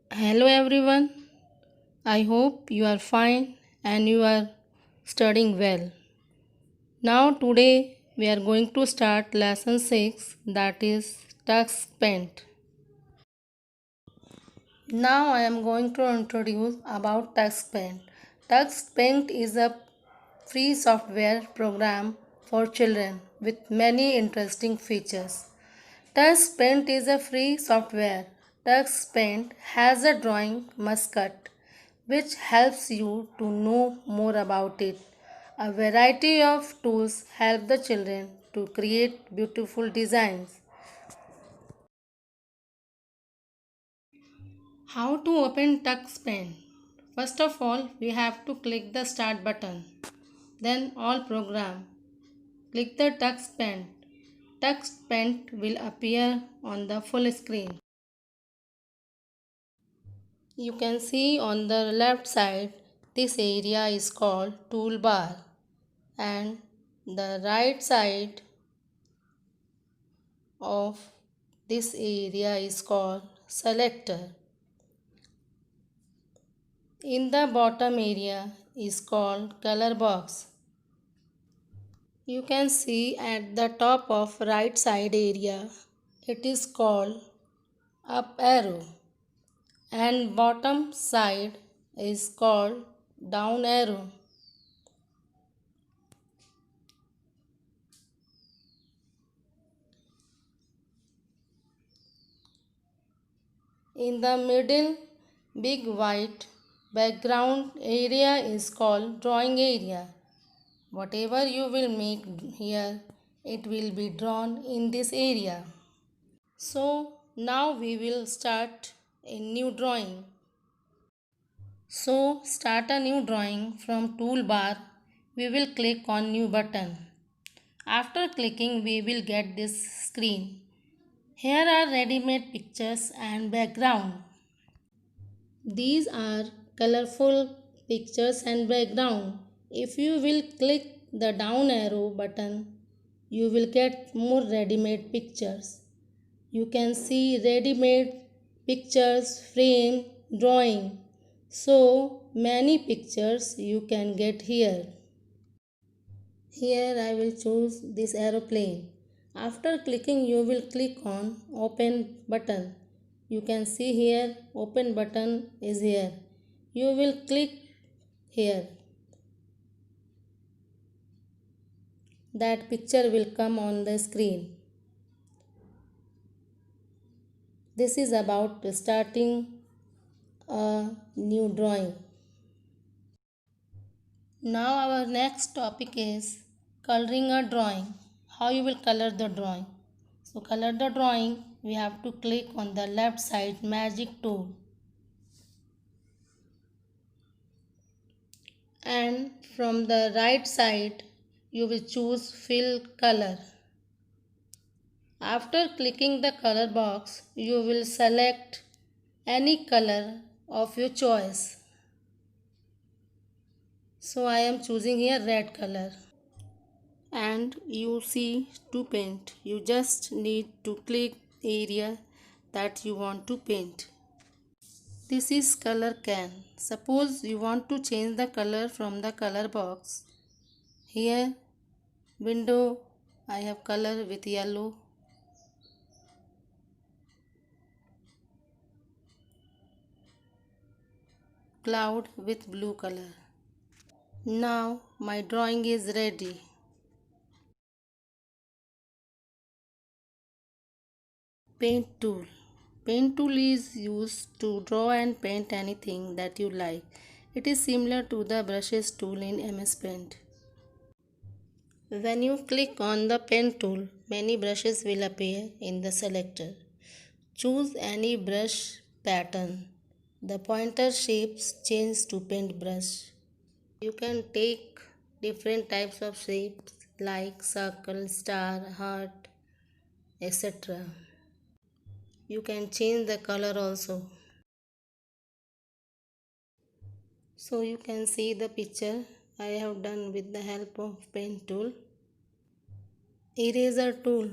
Hello everyone. I hope you are fine and you are studying well. Now today we are going to start lesson 6, that is Tux Paint. Now I am going to introduce about Tux Paint. Tux Paint is a free software program for children with many interesting features. Tux Paint is a free software. Tux Paint has a drawing muscut which helps you to know more about it. A variety of tools help the children to create beautiful designs. How to open Tux Paint? First of all, we have to click the start button. Then all program. Click the Tux Paint. Tux Paint will appear on the full screen. You can see on the left side this area is called toolbar and the right side of this area is called selector. In the bottom area is called color box. You can see at the top of right side area it is called up arrow and bottom side is called down arrow. In the middle big white background area is called drawing area. Whatever you will make here, it will be drawn in this area. So now we will start a new drawing. So start a new drawing from toolbar. We will click on new button. After clicking we will get this screen. Here are ready-made pictures and background. These are colorful pictures and background. If you will click the down arrow button, you will get more ready-made pictures. You can see ready-made pictures, frame, drawing. So many pictures you can get here. Here I will choose this aeroplane. After clicking you will click on open button. You can see here open button is here. You will click here. That picture will come on the screen. This is about starting a new drawing. Now our next topic is coloring a drawing. How you will color the drawing. So color the drawing, we have to click on the left side magic tool. And from the right side you will choose fill color. After clicking the color box, you will select any color of your choice. So I am choosing here red color. And you see to paint. You just need to click area that you want to paint. This is color can. Suppose you want to change the color from the color box. Here window I have color with yellow. Cloud with blue color. Now my drawing is ready. Paint tool. Paint tool is used to draw and paint anything that you like. It is similar to the brushes tool in MS Paint. When you click on the pen tool, many brushes will appear in the selector. Choose any brush pattern. The pointer shapes change to paintbrush. You can take different types of shapes like circle, star, heart, etc. You can change the color also. So you can see the picture I have done with the help of pen tool. Eraser tool.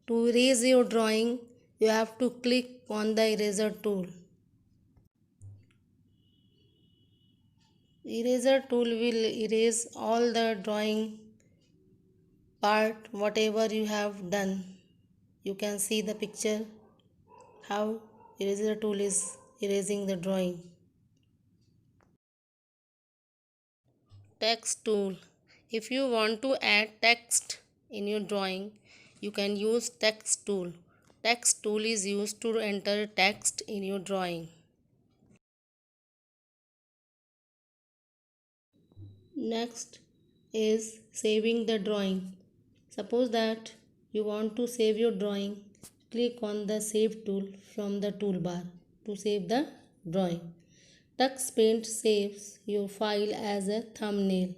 To erase your drawing, you have to click on the eraser tool. Eraser tool will erase all the drawing part whatever you have done. You can see the picture how eraser tool is erasing the drawing. Text tool. If you want to add text in your drawing, you can use text tool. Text tool is used to enter text in your drawing. Next is saving the drawing. Suppose that you want to save your drawing, click on the save tool from the toolbar to save the drawing. Tux Paint saves your file as a thumbnail.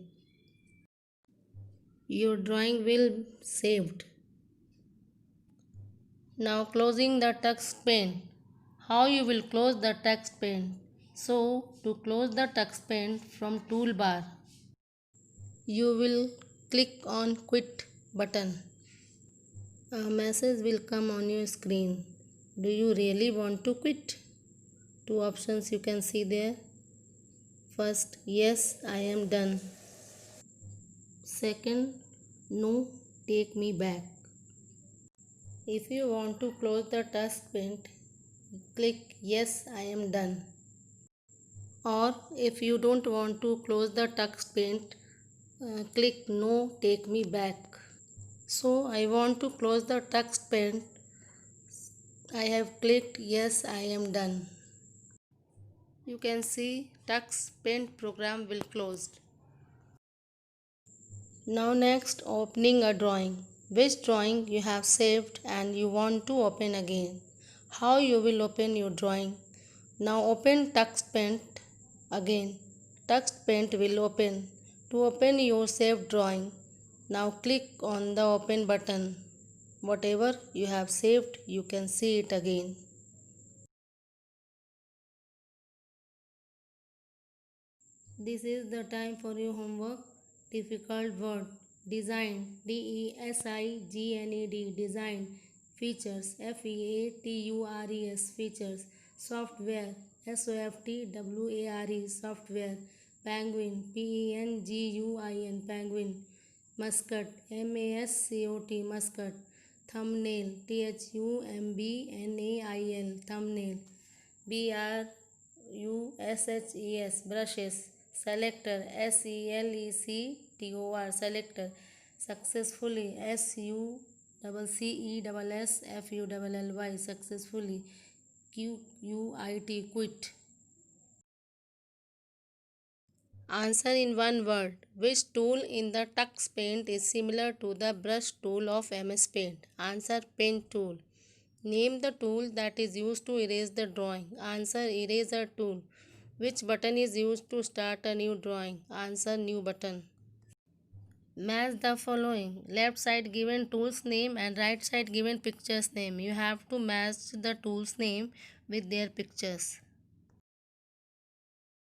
Your drawing will be saved. Now closing the text pane. How you will close the text pane? So to close the text pane from toolbar, you will click on quit button. A message will come on your screen. Do you really want to quit? Two options you can see there. First, yes, I am done. Second, no, take me back. If you want to close the task paint, click yes, I am done. Or if you don't want to close the text paint, click no, take me back. So I want to close the text paint. I have clicked yes, I am done. You can see text paint program will closed. Now next, opening a drawing. Which drawing you have saved and you want to open again. How you will open your drawing. Now open text paint again. Text paint will open. To open your saved drawing, now click on the open button. Whatever you have saved, you can see it again. This is the time for your homework. Difficult word. Design. DESIGNED. Design. Features. FEATURES. Features. Software. SOFTWARE. Software. Penguin. PENGUIN. Penguin. Muscat. MASCOT. Muscat. Thumbnail. THUMBNAIL. Thumbnail. BRUSHES. Brushes. Selector. SELECTOR. Selector. Successfully. SUCCESSFULLY. Successfully. QUIT. Quit. Answer in one word. Which tool in the Tux Paint is similar to the brush tool of MS Paint? Answer, pen tool. Name the tool that is used to erase the drawing. Answer, eraser tool. Which button is used to start a new drawing? Answer, new button. Match the following. Left side given tool's name and right side given picture's name. You have to match the tool's name with their pictures.